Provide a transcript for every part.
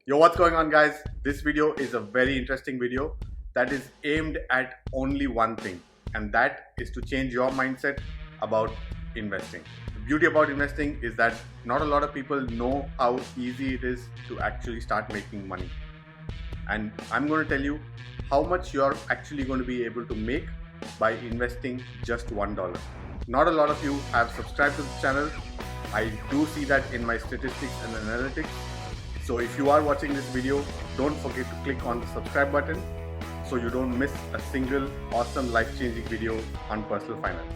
Yo, what's going on, guys? This video is a very interesting video that is aimed at only one thing, and that is to change your mindset about investing. The beauty about investing is that not a lot of people know how easy it is to actually start making money. And I'm going to tell you how much you're actually going to be able to make by investing just $1. Not a lot of you have subscribed to the channel. I do see that in my statistics and analytics. So if you are watching this video, don't forget to click on the subscribe button so you don't miss a single awesome life-changing video on personal finance.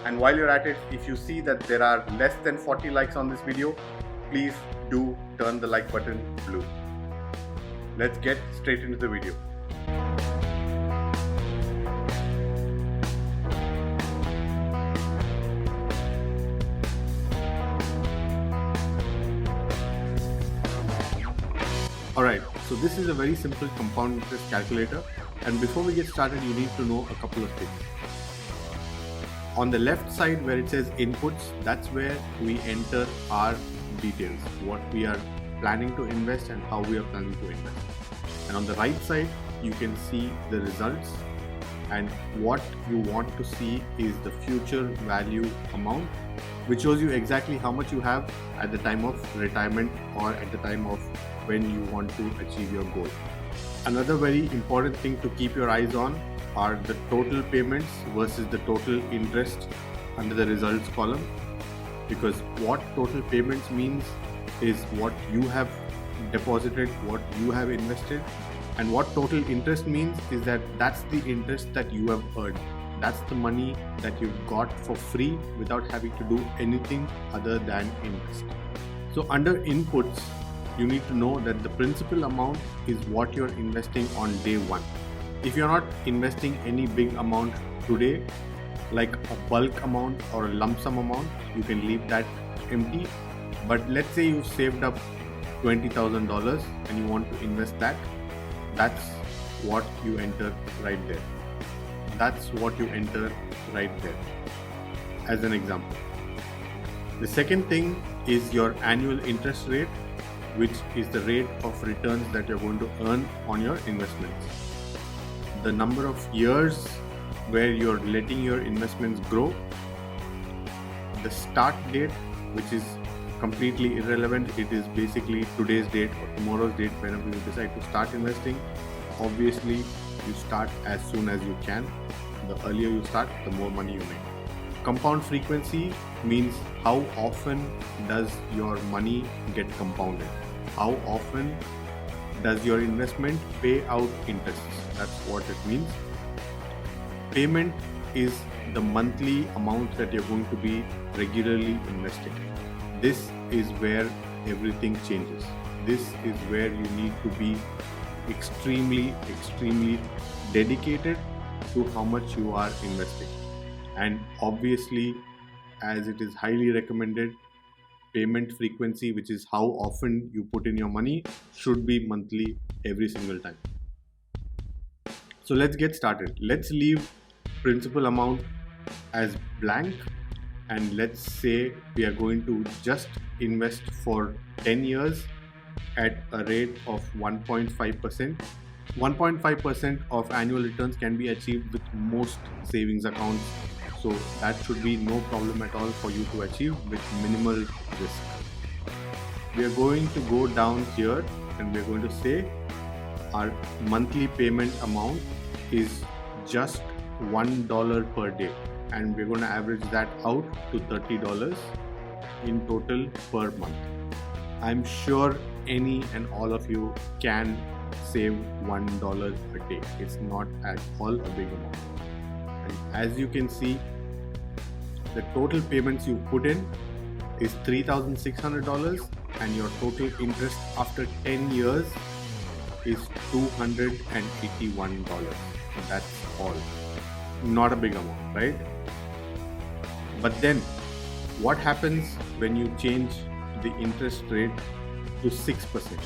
And while you're at it, if you see that there are less than 40 likes on this video, please do turn the like button blue. Let's get straight into the video. Alright, so this is a very simple compound interest calculator, and before we get started you need to know a couple of things. On the left side where it says inputs, that's where we enter our details, what we are planning to invest and how we are planning to invest. And on the right side you can see the results, and what you want to see is the future value amount, which shows you exactly how much you have at the time of retirement or at the time of when you want to achieve your goal. Another very important thing to keep your eyes on are the total payments versus the total interest under the results column, because what total payments means is what you have deposited, what you have invested, and what total interest means is that that's the interest that you have earned. That's the money that you've got for free without having to do anything other than invest. So under inputs, you need to know that the principal amount is what you're investing on day one. If you're not investing any big amount today, like a bulk amount or a lump sum amount, you can leave that empty. But let's say you've saved up $20,000 and you want to invest that, that's what you enter right there. That's what you enter right there as an example. The second thing is your annual interest rate, which is the rate of returns that you're going to earn on your investments. The number of years where you're letting your investments grow. The start date, which is completely irrelevant. It is basically today's date or tomorrow's date whenever you decide to start investing. Obviously, you start as soon as you can. The earlier you start, the more money you make. Compound frequency means how often does your money get compounded? How often does your investment pay out interests? That's what it means. Payment is the monthly amount that you're going to be regularly investing. This is where everything changes. This is where you need to be extremely dedicated to how much you are investing. And obviously, as it is highly recommended, payment frequency, which is how often you put in your money, should be monthly every single time. So let's get started. Let's leave principal amount as blank, and let's say we are going to just invest for 10 years at a rate of 1.5%. 1.5% of annual returns can be achieved with most savings accounts. So that should be no problem at all for you to achieve with minimal risk. We are going to go down here and we are going to say our monthly payment amount is just $1 per day, and we're going to average that out to $30 in total per month. I'm sure any and all of you can save $1 a day. It's not at all a big amount. And as you can see, the total payments you put in is $3,600, and your total interest after 10 years is $281. That's all. Not a big amount, right? But then what happens when you change the interest rate to 6%?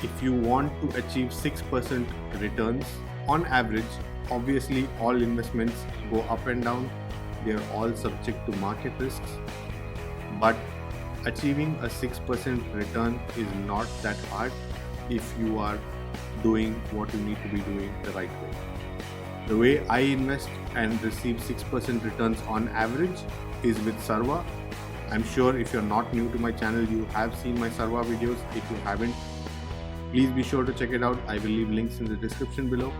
If you want to achieve 6% returns on average, obviously all investments go up and down. They are all subject to market risks. But achieving a 6% return is not that hard if you are doing what you need to be doing the right way. The way I invest and receive 6% returns on average is with Sarva. I'm sure if you're not new to my channel, you have seen my Sarva videos. If you haven't, please be sure to check it out. I will leave links in the description below.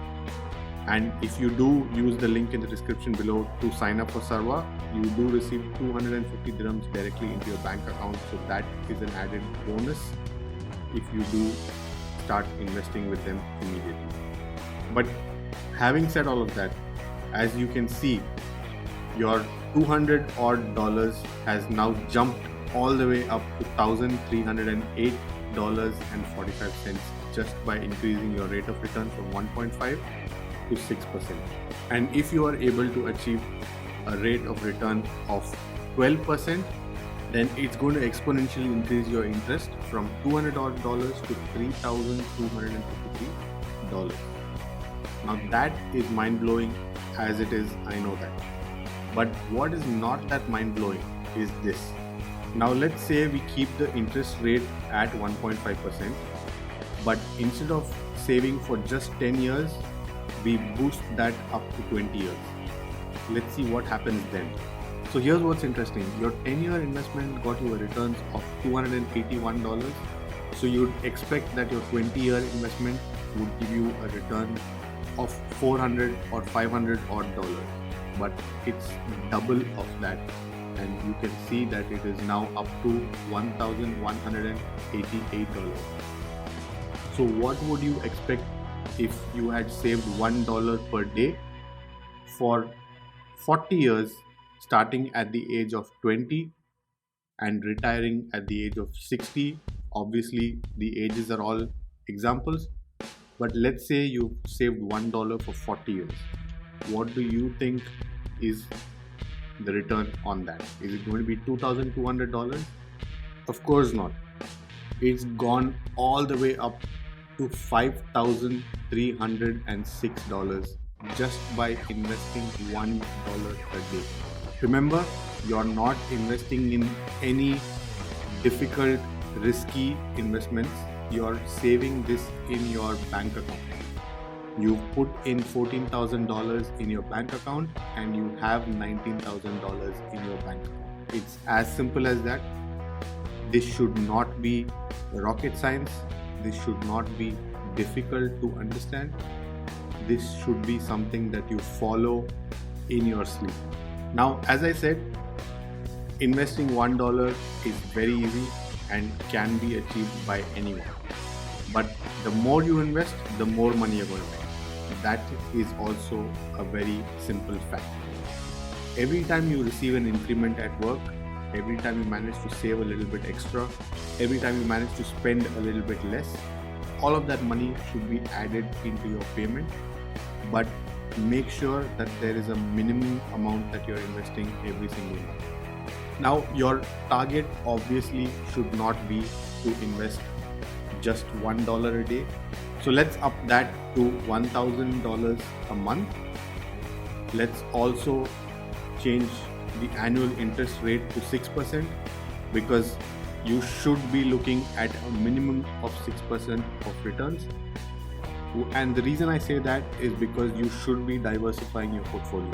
And if you do use the link in the description below to sign up for Sarva, you do receive 250 dirhams directly into your bank account. So that is an added bonus if you do start investing with them immediately. But having said all of that, as you can see, your $200 odd has now jumped all the way up to $1,308.45 just by increasing your rate of return from 1.5 to 6%. And if you are able to achieve a rate of return of 12%, then it's going to exponentially increase your interest from $200 odd to $3,253. Now that is mind-blowing as it is, I know that. But what is not that mind-blowing is this. Now let's say we keep the interest rate at 1.5%, but instead of saving for just 10 years, we boost that up to 20 years. Let's see what happens then. So here's what's interesting. Your 10-year investment got you a return of $281. So you'd expect that your 20-year investment would give you a return of $400 or $500 odd dollars. But it's double of that. And you can see that it is now up to $1,188. So what would you expect if you had saved $1 per day for 40 years, starting at the age of 20 and retiring at the age of 60? Obviously, the ages are all examples, but let's say you saved $1 for 40 years. What do you think is the return on that? Is it going to be $2,200? Of course not. It's gone all the way up to $5,306 just by investing $1 per day. Remember, you're not investing in any difficult, risky investments. You're saving this in your bank account. You put in $14,000 in your bank account and you have $19,000 in your bank account. It's as simple as that. This should not be rocket science. This should not be difficult to understand. This should be something that you follow in your sleep. Now, as I said, investing $1 is very easy and can be achieved by anyone. But the more you invest, the more money you're going to make. That is also a very simple fact. Every time you receive an increment at work, every time you manage to save a little bit extra, every time you manage to spend a little bit less, all of that money should be added into your payment. But make sure that there is a minimum amount that you're investing every single month. Now, your target obviously should not be to invest just $1 a day. So let's up that to $1,000 a month. Let's also change the annual interest rate to 6% because you should be looking at a minimum of 6% of returns. And the reason I say that is because you should be diversifying your portfolio.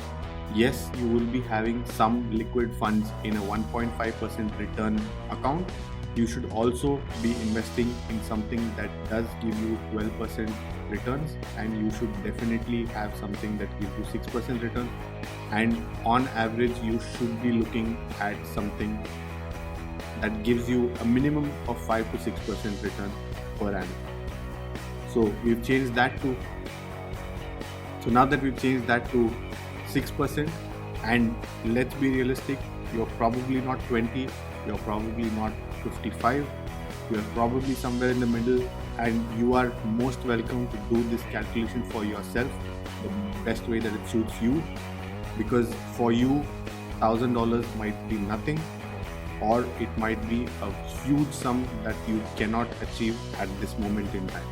Yes, you will be having some liquid funds in a 1.5% return account. You should also be investing in something that does give you 12% returns, and you should definitely have something that gives you 6% return. And on average, you should be looking at something that gives you a minimum of 5 to 6% return per annum. So we've changed that to, so now that we've changed that to 6%, and let's be realistic, you're probably not 20, you're probably not 55, you're probably somewhere in the middle, and you are most welcome to do this calculation for yourself the best way that it suits you, because for you $1,000 might be nothing, or it might be a huge sum that you cannot achieve at this moment in time.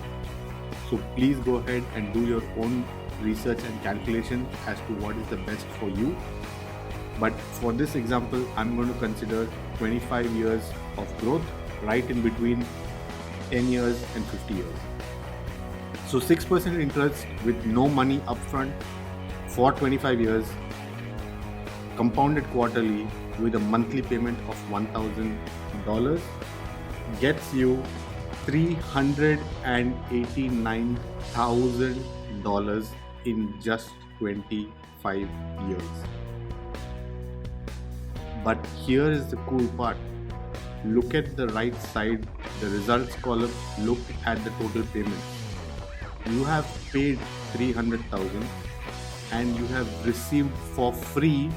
So please go ahead and do your own research and calculation as to what is the best for you. But for this example, I'm going to consider 25 years of growth right in between 10 years and 50 years. So 6% interest with no money upfront for 25 years, compounded quarterly with a monthly payment of $1,000 gets you $389,000 in just 25 years. But here is the cool part. Look at the right side, the results column. Look at the total payments. You have paid $300,000 and you have received for free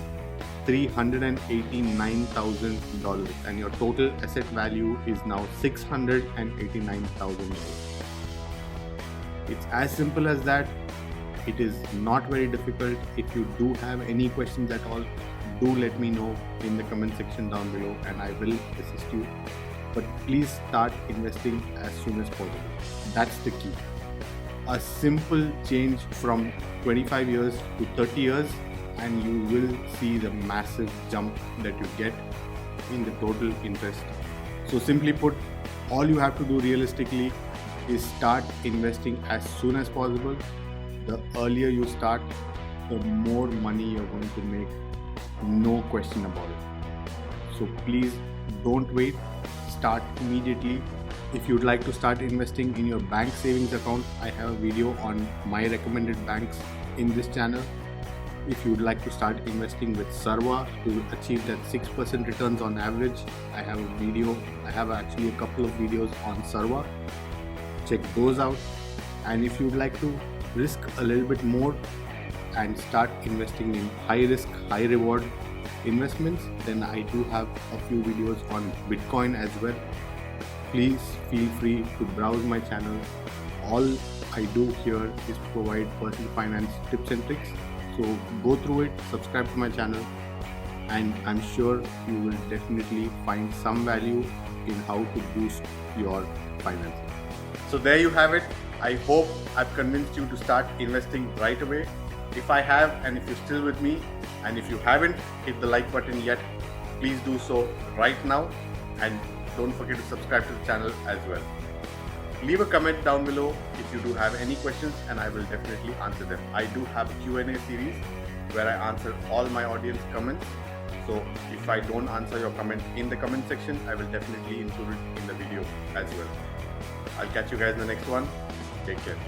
$389,000, and your total asset value is now $689,000. It's as simple as that. It is not very difficult. If you do have any questions at all, do let me know in the comment section down below and I will assist you. But please start investing as soon as possible. That's the key. A simple change from 25 years to 30 years and you will see the massive jump that you get in the total interest. So simply put, all you have to do realistically is start investing as soon as possible. The earlier you start, the more money you're going to make, no question about it. So please don't wait, start immediately. If you'd like to start investing in your bank savings account, I have a video on my recommended banks in this channel. If you'd like to start investing with Sarva to achieve that 6% returns on average, I have actually a couple of videos on Sarva. Check those out. And if you'd like to risk a little bit more and start investing in high risk, high reward investments, then I do have a few videos on Bitcoin as well. Please feel free to browse my channel. All I do here is provide personal finance tips and tricks. So go through it, subscribe to my channel, and I'm sure you will definitely find some value in how to boost your finances. So there you have it. I hope I've convinced you to start investing right away. If I have, and if you're still with me, and if you haven't hit the like button yet, please do so right now, and don't forget to subscribe to the channel as well. Leave a comment down below if you do have any questions and I will definitely answer them. I do have a Q&A series where I answer all my audience comments. So if I don't answer your comment in the comment section, I will definitely include it in the video as well. I'll catch you guys in the next one. Take care.